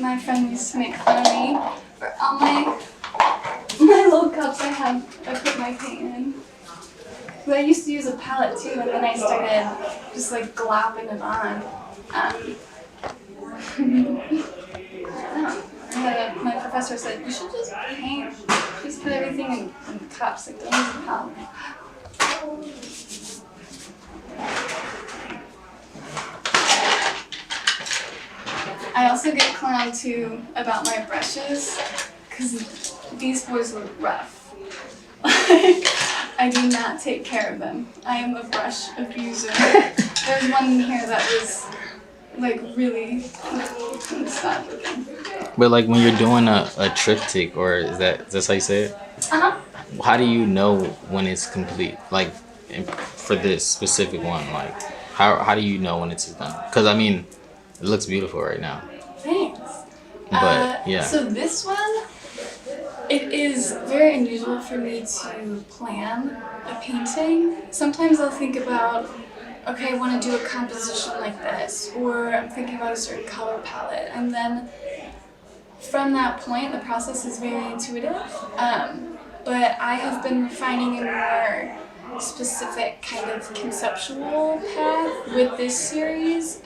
my friend used to make fun of me for all my little cups I put my paint in. But I used to use a palette too, and then I started just like glopping it on. My professor said, you should just paint, just put everything in cups, like don't use a palette. I also get clowned too about my brushes, because these boys look rough. I do not take care of them. I am a brush abuser. There's one in here that was like really sad looking. But like when you're doing a triptych, or is that how you say it? Uh-huh. How do you know when it's complete? Like for this specific one, like how do you know when it's done? Because I mean, it looks beautiful right now. Thanks. But yeah. So this one, it is very unusual for me to plan a painting. Sometimes I'll think about, okay, I want to do a composition like this, or I'm thinking about a certain color palette, and then from that point, the process is very intuitive. But I have been refining a more specific kind of conceptual path with this series.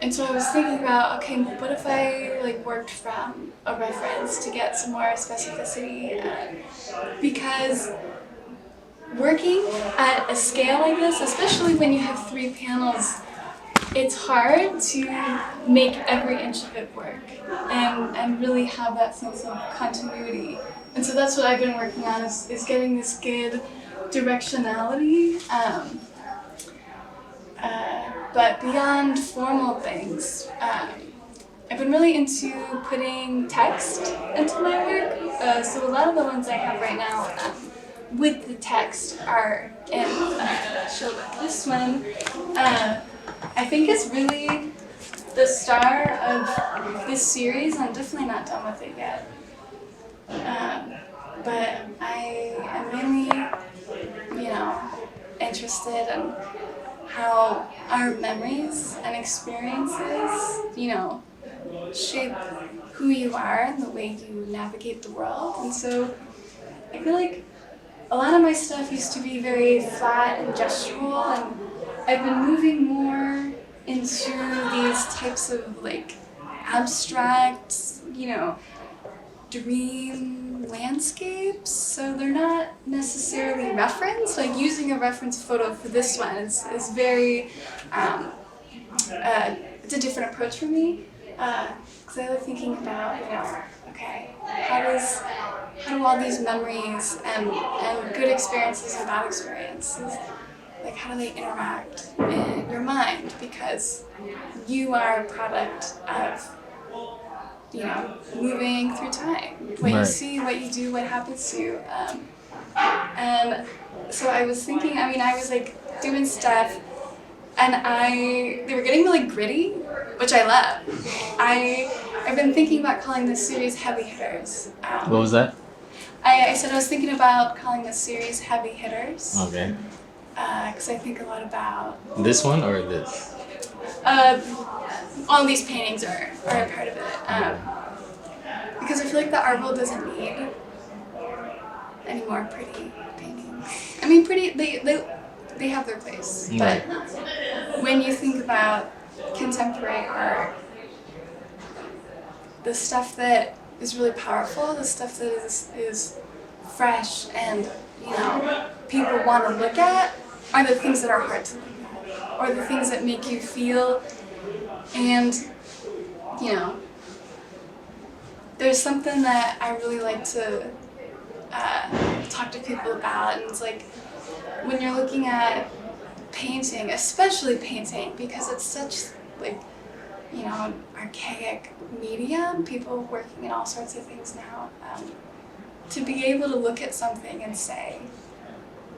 And so I was thinking about, okay, what if I like worked from a reference to get some more specificity? Because working at a scale like this, especially when you have 3 panels, it's hard to make every inch of it work and really have that sense of continuity. And so that's what I've been working on, is getting this good directionality. But beyond formal things, I've been really into putting text into my work. So a lot of the ones I have right now with the text are in show book. This one, I think is really the star of this series. I'm definitely not done with it yet. But I am really, interested in how our memories and experiences, shape who you are and the way you navigate the world. And so I feel like a lot of my stuff used to be very flat and gestural, and I've been moving more into these types of like abstract, dream landscapes. So they're not necessarily referenced. Like using a reference photo for this one is very, it's a different approach for me. Because I like thinking about, okay, how do all these memories and good experiences and bad experiences, like how do they interact in your mind? Because you are a product of, moving through time. What you see, what you do, what happens to you. And so I was thinking, I was like doing stuff, and they were getting really gritty, which I love. I've been thinking about calling this series Heavy Hitters. What was that? I said I was thinking about calling this series Heavy Hitters. Okay. Because I think a lot about... This one or this? All these paintings are a part of it. Because I feel like the art world doesn't need any more pretty paintings. Pretty, they have their place. But when you think about contemporary art, the stuff that is really powerful, the stuff that is fresh and people want to look at, are the things that are hard to look at, or the things that make you feel. And there's something that I really like to talk to people about, and it's like when you're looking at painting, especially painting, because it's such like archaic medium, people working in all sorts of things now, to be able to look at something and say,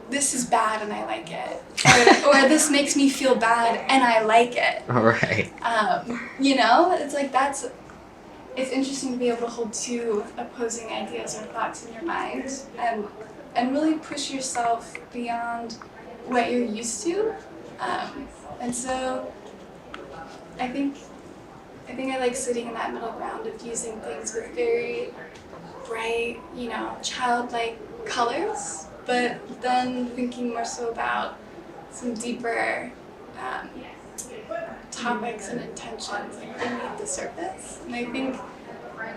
this is bad and I like it, or this makes me feel bad and I like it. All right. It's like it's interesting to be able to hold 2 opposing ideas or thoughts in your mind and really push yourself beyond what you're used to. And so I think I think I like sitting in that middle ground of using things with very bright, childlike colors, but then thinking more so about some deeper topics and intentions like beneath the surface. And I think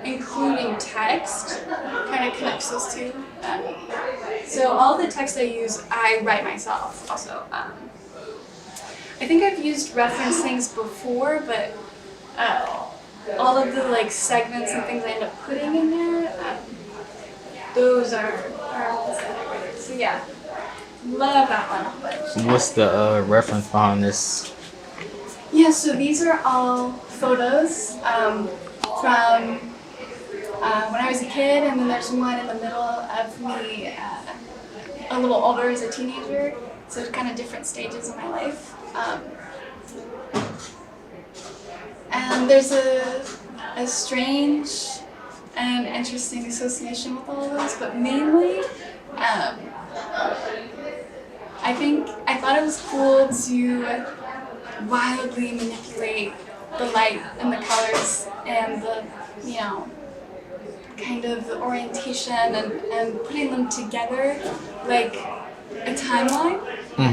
including text kind of connects those two. So all the text I use, I write myself also. I think I've used reference things before, but all of the like segments and things I end up putting in there, those are ones that I write. So yeah, love that one. What's the reference behind this? Yeah, so these are all photos from when I was a kid, and then there's one in the middle of me a little older as a teenager, so kind of different stages of my life. And there's a strange and interesting association with all of those, but mainly I thought it was cool to wildly manipulate the light and the colors and the, kind of the orientation and putting them together like a timeline,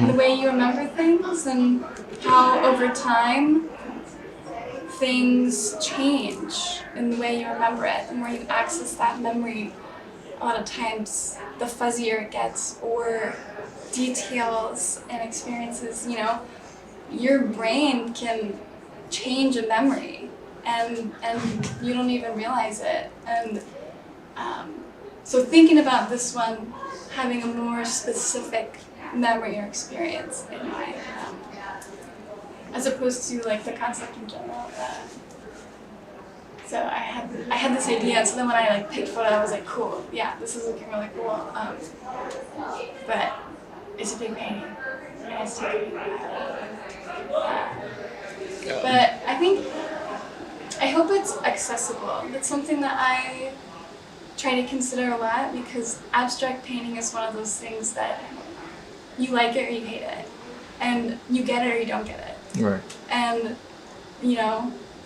the way you remember things and how over time things change in the way you remember it. The more you access that memory, a lot of times the fuzzier it gets, or details and experiences, your brain can change a memory and you don't even realize it. And so thinking about this one having a more specific memory or experience in mind, as opposed to like the concept in general. So I had this idea, and so then when I like picked photo, I was like, cool, yeah, this is looking really cool. But it's a big painting. It has to take a while. But I hope it's accessible. It's something that I try to consider a lot, because abstract painting is one of those things that you like it or you hate it, and you get it or you don't get it. Right. And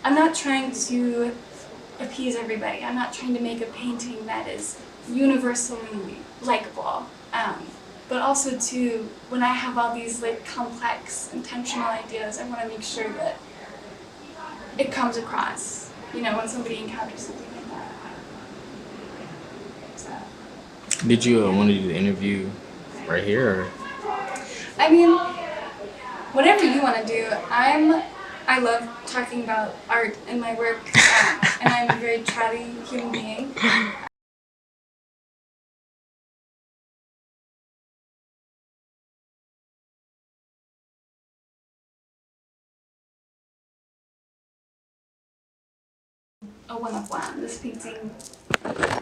I'm not trying to appease everybody. I'm not trying to make a painting that is universally likable. But also too, when I have all these like complex, intentional ideas, I want to make sure that it comes across, when somebody encounters something like that. So. Did you want to do the interview right here? Or? I mean, whatever you want to do. I love talking about art in my work, and I'm a very chatty human being. A one-of-one. This painting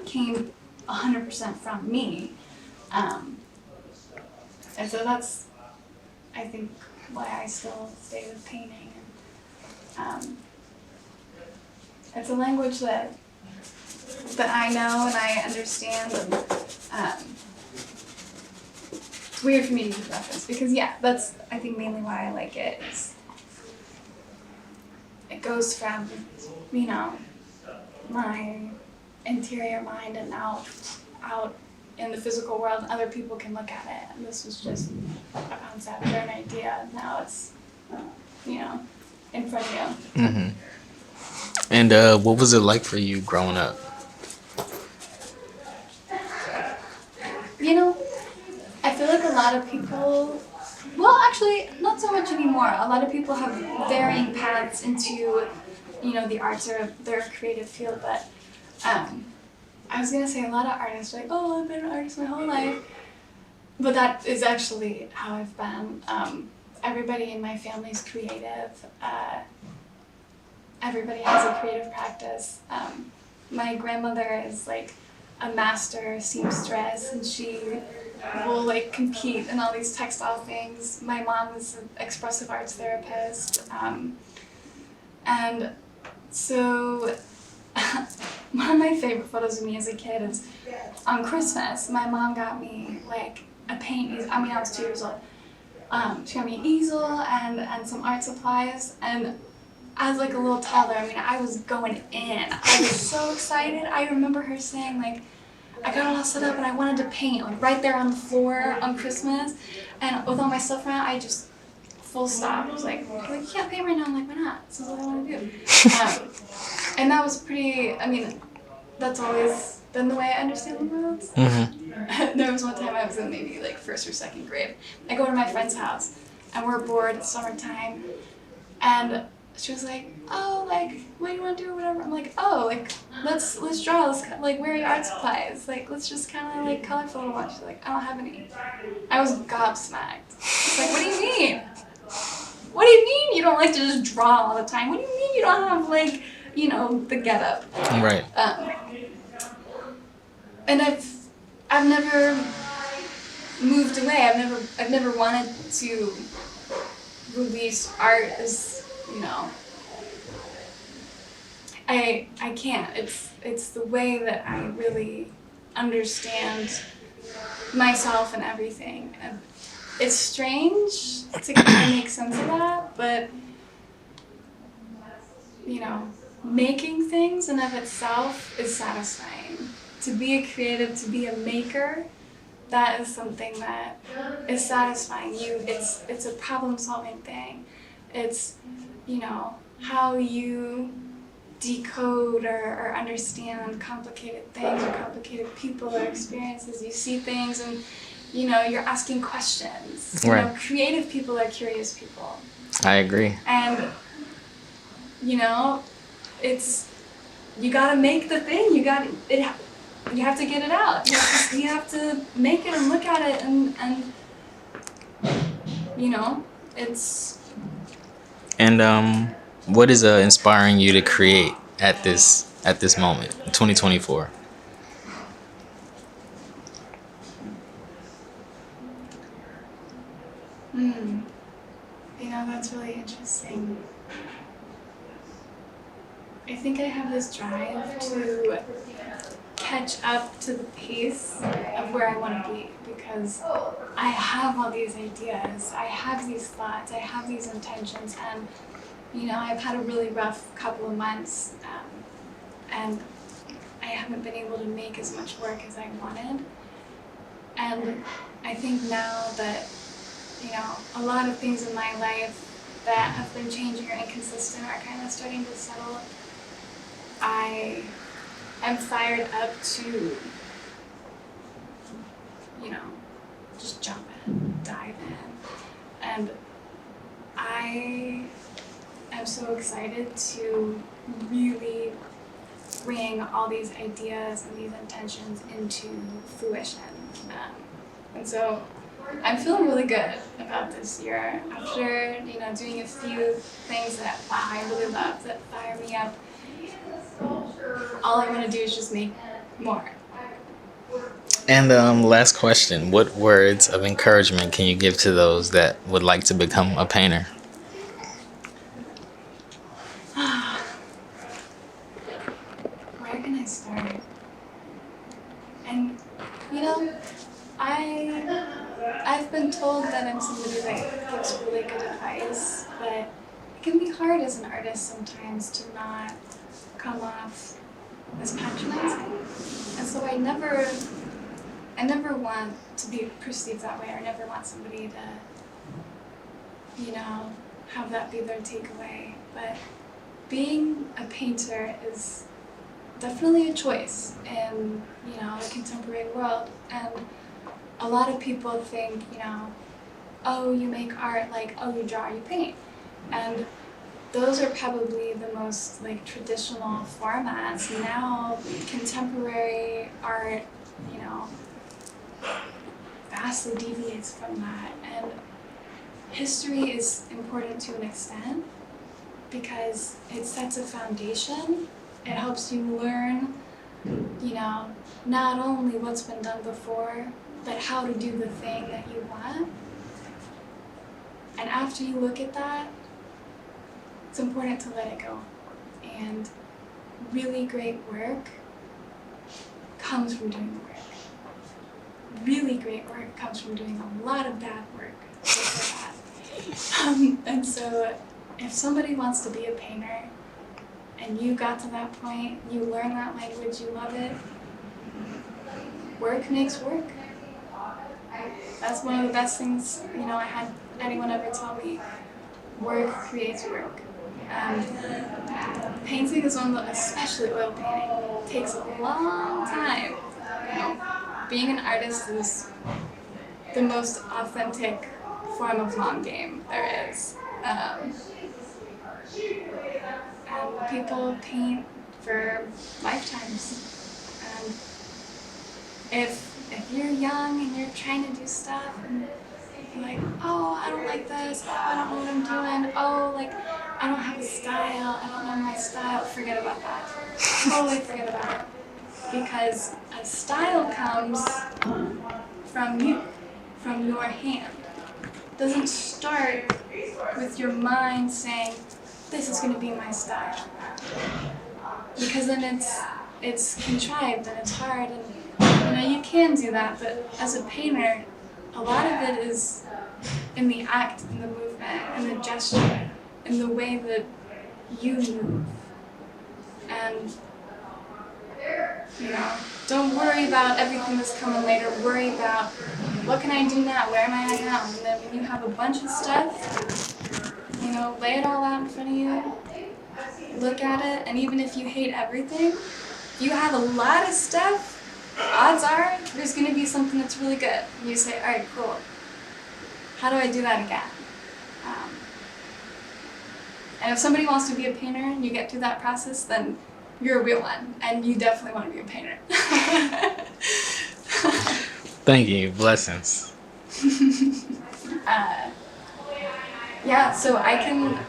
came 100% from me, and so that's, I think, why I still stay with painting. It's a language that I know and I understand, and it's weird for me to use reference because, that's, I think, mainly why I like it. It goes from, my interior mind and out in the physical world. Other people can look at it, and this was just a concept or an idea. Now it's, in front of you. Mm-hmm. And what was it like for you growing up? I feel like a lot of people, well, actually, not so much anymore. A lot of people have varying paths into, the arts or their creative field, but I was going to say a lot of artists are like, oh, I've been an artist my whole life. But that is actually how I've been. Everybody in my family's creative. Everybody has a creative practice. My grandmother is like a master seamstress, and she will like compete in all these textile things. My mom is an expressive arts therapist. And so one of my favorite photos of me as a kid is on Christmas. My mom got me like a paint. I was 2 years old. She got me an easel and some art supplies, and as like a little toddler, I mean, I was going in. I was so excited. I remember her saying like, I got it all set up and I wanted to paint like right there on the floor on Christmas, and with all my stuff around, I just full stop. I was like you can't paint right now. I'm like, why not? This is what I want to do. And that was pretty. I mean, that's always been the way I understand the world. Mm-hmm. There was one time I was in maybe like 1st or 2nd grade. I go to my friend's house and we're bored. It's summertime, and she was like, oh, like, what do you want to do, whatever. I'm like, oh, like, let's draw, let's, like, where are your art supplies? Like, let's just kind of, like, color for a little while. She's like, I don't have any. I was gobsmacked. She's like, what do you mean? What do you mean you don't like to just draw all the time? What do you mean you don't have, like, you know, the get-up? Right. And I've never moved away. I've never wanted to release art as, you know, I can't. It's the way that I really understand myself and everything. And it's strange to kind of make sense of that, but you know, making things in of itself is satisfying. To be a creative, to be a maker, that is something that is satisfying. It's a problem-solving thing. It's, you know, how you decode or understand complicated things or complicated people or experiences. You see things and, you know, you're asking questions. You know, creative people are curious people. I agree. And, you know, it's, you gotta make the thing. You have to get it out. You have to make it and look at it and you know, it's... And what is inspiring you to create at this moment, 2024? You know, that's really interesting. I think I have this drive to catch up to the pace of where I want to be, because I have all these ideas, I have these thoughts, I have these intentions, and you know, I've had a really rough couple of months, and I haven't been able to make as much work as I wanted. And I think now that, you know, a lot of things in my life that have been changing or inconsistent are kind of starting to settle, I am fired up to, you know, just jump in, dive in. And I am so excited to really bring all these ideas and these intentions into fruition. And so I'm feeling really good about this year. After, you know, doing a few things that, wow, I really love, that fire me up, all I want to do is just make more. And last question, what words of encouragement can you give to those that would like to become a painter? Where can I start? And, you know, I've been told that I'm somebody that gives really good advice, but it can be hard as an artist sometimes to not come off as patronizing. And so I never want to be perceived that way. I never want somebody to, you know, have that be their takeaway. But being a painter is definitely a choice in, you know, the contemporary world. And a lot of people think, you know, oh, you make art, like, oh, you draw, you paint. And those are probably the most, like, traditional formats. Now, contemporary art, you know, vastly deviates from that. And history is important to an extent because it sets a foundation. It helps you learn, you know, not only what's been done before, but how to do the thing that you want. And after you look at that, it's important to let it go. And really great work comes from doing the work. Really great work comes from doing a lot of bad work before that. And so if somebody wants to be a painter and you got to that point, you learn that language, you love it, work makes work. That's one of the best things, I had anyone ever tell me. Work creates work. And painting is one of the, especially oil painting, takes a long time. Being an artist is the most authentic form of long game there is. And people paint for lifetimes. And if you're young and you're trying to do stuff and you're like, oh, I don't like this, oh, I don't know what I'm doing, oh, like, I don't have a style, I don't know my style, forget about that. Totally forget about it. Because a style comes from you, from your hand. It doesn't start with your mind saying, this is going to be my style. Because then it's contrived and it's hard, and you can do that, but as a painter, a lot of it is in the act, in the movement, in the gesture, in the way that you move. And don't worry about everything that's coming later. Worry about, what can I do now? Where am I at now? And then when you have a bunch of stuff, lay it all out in front of you. Look at it, and even if you hate everything, you have a lot of stuff, odds are there's going to be something that's really good. And you say, all right, cool. How do I do that again? And if somebody wants to be a painter and you get through that process, then you're a real one, and you definitely want to be a painter. Thank you. Blessings. Yeah, so I can...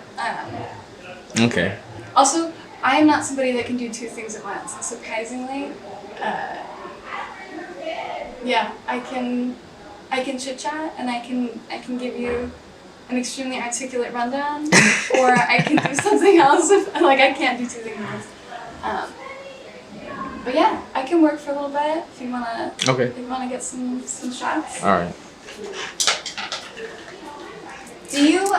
Okay. Also, I am not somebody that can do two things at once, surprisingly. Yeah, I can chit-chat, and I can give you an extremely articulate rundown, or I can do something else. I can't do two things at once. But yeah, I can work for a little bit if you wanna. Okay. If you wanna get some shots. All right. Do you